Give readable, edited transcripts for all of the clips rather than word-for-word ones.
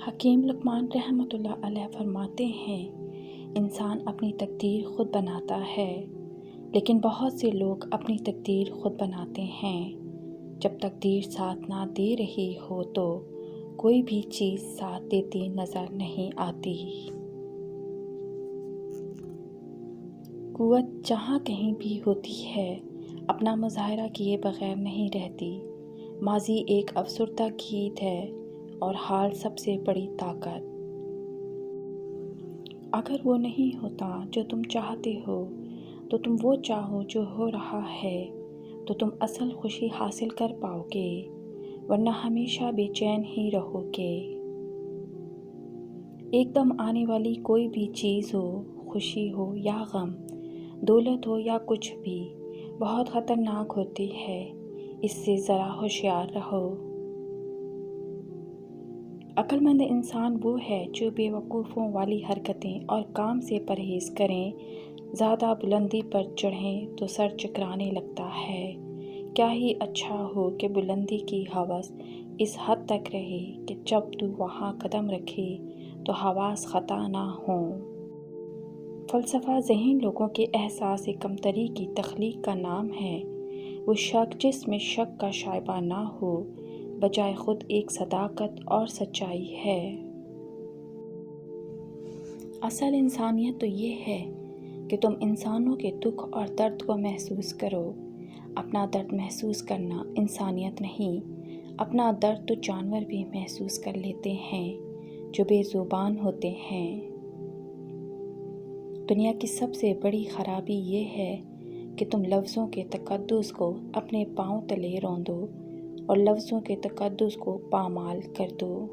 حکیم لقمان رحمۃ اللہ علیہ فرماتے ہیں، انسان اپنی تقدیر خود بناتا ہے، لیکن بہت سے لوگ اپنی تقدیر خود بناتے ہیں۔ جب تقدیر ساتھ نہ دے رہی ہو تو کوئی بھی چیز ساتھ دیتی نظر نہیں آتی۔ قوت جہاں کہیں بھی ہوتی ہے، اپنا مظاہرہ کیے بغیر نہیں رہتی۔ ماضی ایک افسردہ گیت ہے اور حال سب سے بڑی طاقت۔ اگر وہ نہیں ہوتا جو تم چاہتے ہو تو تم وہ چاہو جو ہو رہا ہے تو تم اصل خوشی حاصل کر پاؤ گے، ورنہ ہمیشہ بے چین ہی رہو گے۔ ایک دم آنے والی کوئی بھی چیز ہو، خوشی ہو یا غم، دولت ہو یا کچھ بھی، بہت خطرناک ہوتی ہے، اس سے ذرا ہوشیار رہو۔ عقل مند انسان وہ ہے جو بے وقوفوں والی حرکتیں اور کام سے پرہیز کریں۔ زیادہ بلندی پر چڑھیں تو سر چکرانے لگتا ہے۔ کیا ہی اچھا ہو کہ بلندی کی ہوس اس حد تک رہے کہ جب تو وہاں قدم رکھے تو حواس خطا نہ ہوں۔ فلسفہ ذہین لوگوں کے احساس کمتری کی تخلیق کا نام ہے۔ وہ شک جس میں شک کا شائبہ نہ ہو، بجائے خود ایک صداقت اور سچائی ہے۔ اصل انسانیت تو یہ ہے کہ تم انسانوں کے دکھ اور درد کو محسوس کرو۔ اپنا درد محسوس کرنا انسانیت نہیں، اپنا درد تو جانور بھی محسوس کر لیتے ہیں جو بے زبان ہوتے ہیں۔ دنیا کی سب سے بڑی خرابی یہ ہے کہ تم لفظوں کے تقدس کو اپنے پاؤں تلے روندو اور لفظوں کے تقدس کو پامال کر دو۔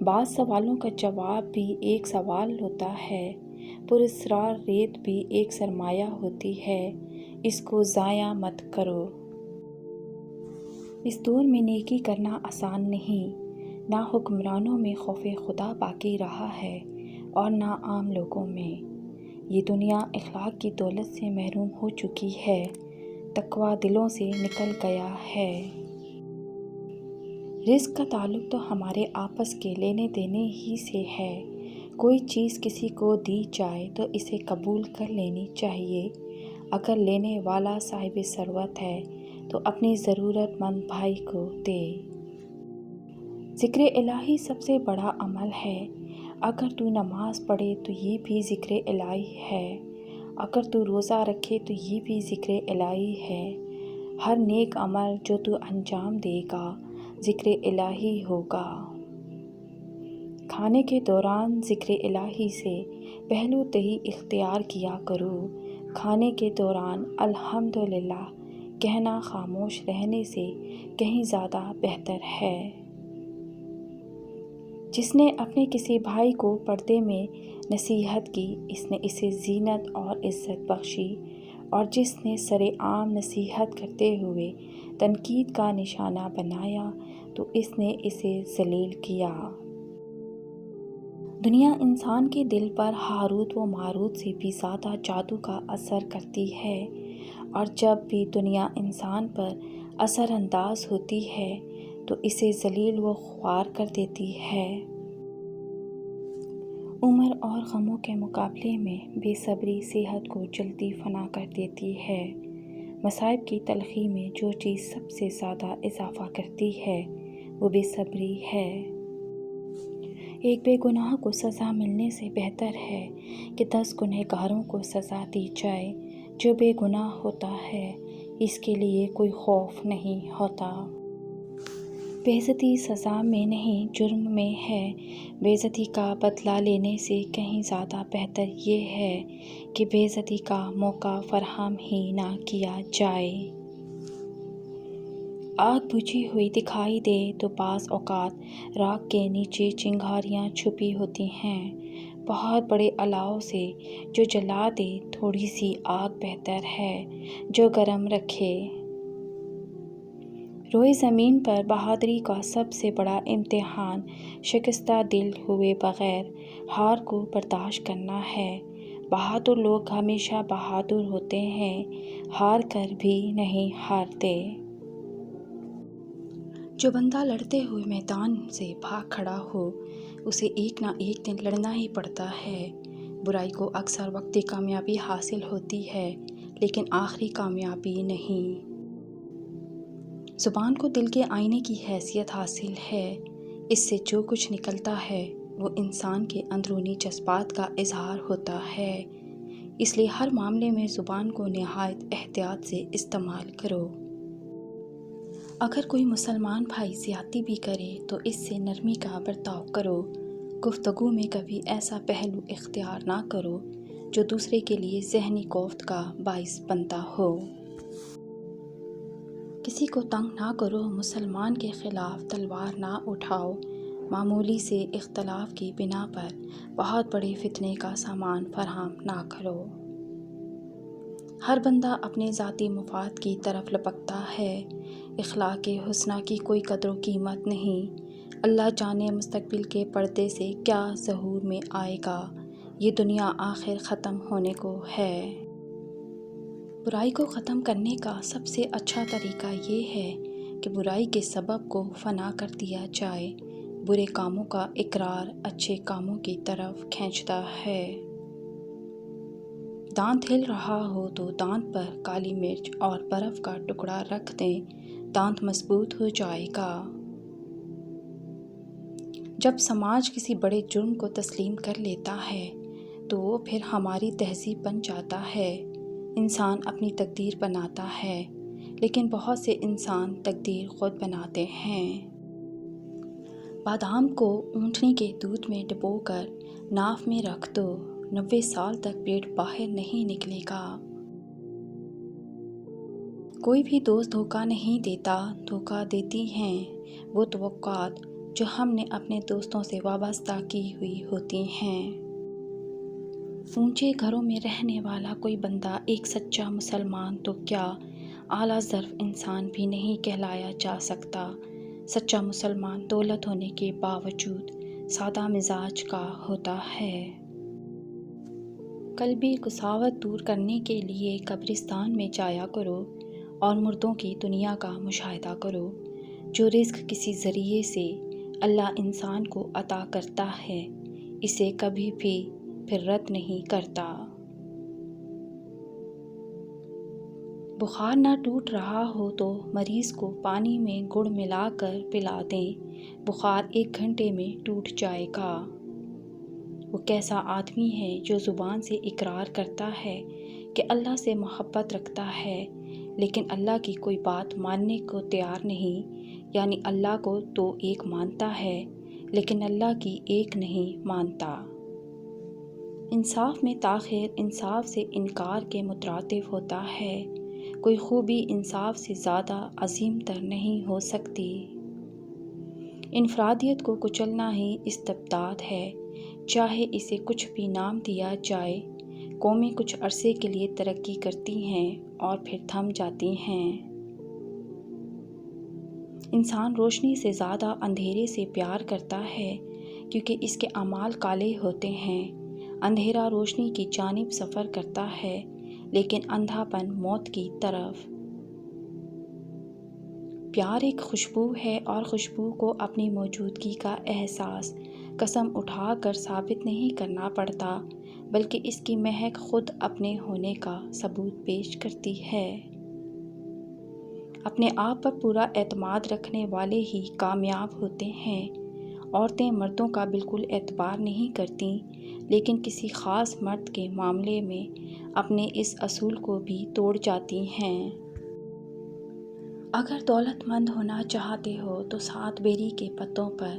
بعض سوالوں کا جواب بھی ایک سوال ہوتا ہے، پراسرار ریت بھی ایک سرمایہ ہوتی ہے، اس کو ضائع مت کرو۔ اس دور میں نیکی کرنا آسان نہیں، نہ حکمرانوں میں خوف خدا باقی رہا ہے اور نہ عام لوگوں میں۔ یہ دنیا اخلاق کی دولت سے محروم ہو چکی ہے، تقویٰ دلوں سے نکل گیا ہے۔ رزق کا تعلق تو ہمارے آپس کے لینے دینے ہی سے ہے۔ کوئی چیز کسی کو دی جائے تو اسے قبول کر لینی چاہیے۔ اگر لینے والا صاحب ثروت ہے تو اپنی ضرورت مند بھائی کو دے۔ ذکر الہی سب سے بڑا عمل ہے۔ اگر تو نماز پڑھے تو یہ بھی ذکر الہی ہے، اگر تو روزہ رکھے تو یہ بھی ذکر الہی ہے۔ ہر نیک عمل جو تو انجام دے گا ذکر الہی ہوگا۔ کھانے کے دوران ذکر الہی سے پہلو تہی اختیار کیا کرو۔ کھانے کے دوران الحمدللہ کہنا خاموش رہنے سے کہیں زیادہ بہتر ہے۔ جس نے اپنے کسی بھائی کو پردے میں نصیحت کی، اس نے اسے زینت اور عزت بخشی، اور جس نے سرِ عام نصیحت کرتے ہوئے تنقید کا نشانہ بنایا تو اس نے اسے ذلیل کیا۔ دنیا انسان کے دل پر ہاروت و ماروت سے بھی زیادہ جادو کا اثر کرتی ہے، اور جب بھی دنیا انسان پر اثر انداز ہوتی ہے تو اسے ذلیل و خوار کر دیتی ہے۔ عمر اور غموں کے مقابلے میں بے صبری صحت کو جلدی فنا کر دیتی ہے۔ مصائب کی تلخی میں جو چیز سب سے زیادہ اضافہ کرتی ہے وہ بے صبری ہے۔ ایک بے گناہ کو سزا ملنے سے بہتر ہے کہ 10 گنہگاروں کو سزا دی جائے۔ جو بے گناہ ہوتا ہے اس کے لیے کوئی خوف نہیں ہوتا۔ بے عزتی سزا میں نہیں جرم میں ہے۔ بے عزتی کا بدلہ لینے سے کہیں زیادہ بہتر یہ ہے کہ بے عزتی کا موقع فراہم ہی نہ کیا جائے۔ آگ بجھی ہوئی دکھائی دے تو بعض اوقات راکھ کے نیچے چنگاریاں چھپی ہوتی ہیں۔ بہت بڑے الاؤ سے جو جلا دے تھوڑی سی آگ بہتر ہے جو گرم رکھے۔ روئے زمین پر بہادری کا سب سے بڑا امتحان شکستہ دل ہوئے بغیر ہار کو برداشت کرنا ہے۔ بہادر لوگ ہمیشہ بہادر ہوتے ہیں، ہار کر بھی نہیں ہارتے۔ جو بندہ لڑتے ہوئے میدان سے بھاگ کھڑا ہو اسے ایک نہ ایک دن لڑنا ہی پڑتا ہے۔ برائی کو اکثر وقتی کامیابی حاصل ہوتی ہے لیکن آخری کامیابی نہیں۔ زبان کو دل کے آئینے کی حیثیت حاصل ہے۔ اس سے جو کچھ نکلتا ہے وہ انسان کے اندرونی جذبات کا اظہار ہوتا ہے۔ اس لیے ہر معاملے میں زبان کو نہایت احتیاط سے استعمال کرو۔ اگر کوئی مسلمان بھائی زیادتی بھی کرے تو اس سے نرمی کا برتاؤ کرو۔ گفتگو میں کبھی ایسا پہلو اختیار نہ کرو جو دوسرے کے لیے ذہنی کوفت کا باعث بنتا ہو۔ کسی کو تنگ نہ کرو، مسلمان کے خلاف تلوار نہ اٹھاؤ، معمولی سے اختلاف کی بنا پر بہت بڑے فتنے کا سامان فراہم نہ کرو۔ ہر بندہ اپنے ذاتی مفاد کی طرف لپکتا ہے، اخلاق حسنہ کی کوئی قدر و قیمت نہیں۔ اللہ جانے مستقبل کے پردے سے کیا ظہور میں آئے گا، یہ دنیا آخر ختم ہونے کو ہے۔ برائی کو ختم کرنے کا سب سے اچھا طریقہ یہ ہے کہ برائی کے سبب کو فنا کر دیا جائے۔ برے کاموں کا اقرار اچھے کاموں کی طرف کھینچتا ہے۔ دانت ہل رہا ہو تو دانت پر کالی مرچ اور برف کا ٹکڑا رکھ دیں، دانت مضبوط ہو جائے گا۔ جب سماج کسی بڑے جرم کو تسلیم کر لیتا ہے تو وہ پھر ہماری تہذیب بن جاتا ہے۔ انسان اپنی تقدیر بناتا ہے لیکن بہت سے انسان تقدیر خود بناتے ہیں۔ بادام کو اونٹنی کے دودھ میں ڈبو کر ناف میں رکھ دو، 90 سال تک پیٹ باہر نہیں نکلے گا۔ کوئی بھی دوست دھوکہ نہیں دیتا، دھوکہ دیتی ہیں وہ توقعات جو ہم نے اپنے دوستوں سے وابستہ کی ہوئی ہوتی ہیں۔ اونچے گھروں میں رہنے والا کوئی بندہ ایک سچا مسلمان تو کیا اعلیٰ ظرف انسان بھی نہیں کہلایا جا سکتا۔ سچا مسلمان دولت ہونے کے باوجود سادہ مزاج کا ہوتا ہے۔ قلبی قساوت دور کرنے کے لیے قبرستان میں جایا کرو اور مردوں کی دنیا کا مشاہدہ کرو۔ جو رزق کسی ذریعے سے اللہ انسان کو عطا کرتا ہے اسے کبھی بھی پھر رد نہیں کرتا۔ بخار نہ ٹوٹ رہا ہو تو مریض کو پانی میں گڑ ملا کر پلا دیں، بخار 1 گھنٹے میں ٹوٹ جائے گا۔ وہ کیسا آدمی ہے جو زبان سے اقرار کرتا ہے کہ اللہ سے محبت رکھتا ہے لیکن اللہ کی کوئی بات ماننے کو تیار نہیں، یعنی اللہ کو تو ایک مانتا ہے لیکن اللہ کی ایک نہیں مانتا۔ انصاف میں تاخیر انصاف سے انکار کے مترادف ہوتا ہے۔ کوئی خوبی انصاف سے زیادہ عظیم تر نہیں ہو سکتی۔ انفرادیت کو کچلنا ہی استبداد ہے، چاہے اسے کچھ بھی نام دیا جائے۔ قومیں کچھ عرصے کے لیے ترقی کرتی ہیں اور پھر تھم جاتی ہیں۔ انسان روشنی سے زیادہ اندھیرے سے پیار کرتا ہے کیونکہ اس کے اعمال کالے ہوتے ہیں۔ اندھیرا روشنی کی جانب سفر کرتا ہے لیکن اندھا پن موت کی طرف۔ پیار ایک خوشبو ہے اور خوشبو کو اپنی موجودگی کا احساس قسم اٹھا کر ثابت نہیں کرنا پڑتا بلکہ اس کی مہک خود اپنے ہونے کا ثبوت پیش کرتی ہے۔ اپنے آپ پر پورا اعتماد رکھنے والے ہی کامیاب ہوتے ہیں۔ عورتیں مردوں کا بالکل اعتبار نہیں کرتیں لیکن کسی خاص مرد کے معاملے میں اپنے اس اصول کو بھی توڑ جاتی ہیں۔ اگر دولت مند ہونا چاہتے ہو تو 7 بیری کے پتوں پر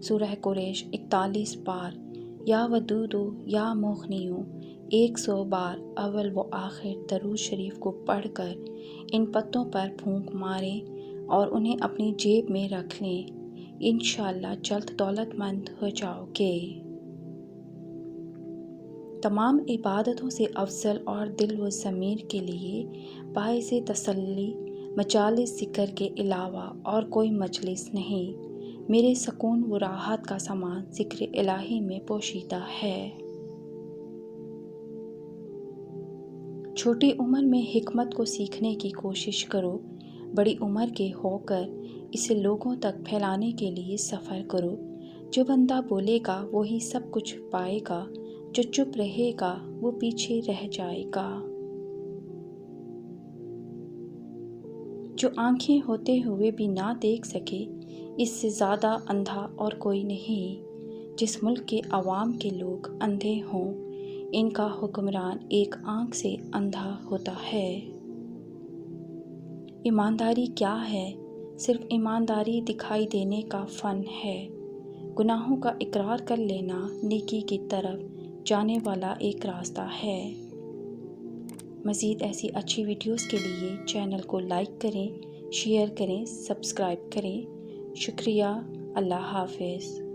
سورہ قریش 41 بار یا ودودو یا موغنیو 100 بار اول و آخر درود شریف کو پڑھ کر ان پتوں پر پھونک ماریں اور انہیں اپنی جیب میں رکھ لیں، انشاءاللہ جلد دولت مند ہو جاؤ گے۔ تمام عبادتوں سے افضل اور دل و ضمیر کے لیے باعث تسلی مجالس ذکر کے علاوہ اور کوئی مجلس نہیں۔ میرے سکون و راحت کا سامان ذکر الہی میں پوشیدہ ہے۔ چھوٹی عمر میں حکمت کو سیکھنے کی کوشش کرو، بڑی عمر کے ہو کر اسے لوگوں تک پھیلانے کے لیے سفر کرو۔ جو بندہ بولے گا وہی سب کچھ پائے گا، جو چپ رہے گا وہ پیچھے رہ جائے گا۔ جو آنکھیں ہوتے ہوئے بھی نہ دیکھ سکے، اس سے زیادہ اندھا اور کوئی نہیں۔ جس ملک کے عوام کے لوگ اندھے ہوں، ان کا حکمران ایک آنکھ سے اندھا ہوتا ہے۔ ایمانداری کیا ہے؟ صرف ایمانداری دکھائی دینے کا فن ہے۔ گناہوں کا اقرار کر لینا نیکی کی طرف جانے والا ایک راستہ ہے۔ مزید ایسی اچھی ویڈیوز کے لیے چینل کو لائک کریں، شیئر کریں، سبسکرائب کریں۔ شکریہ۔ اللہ حافظ۔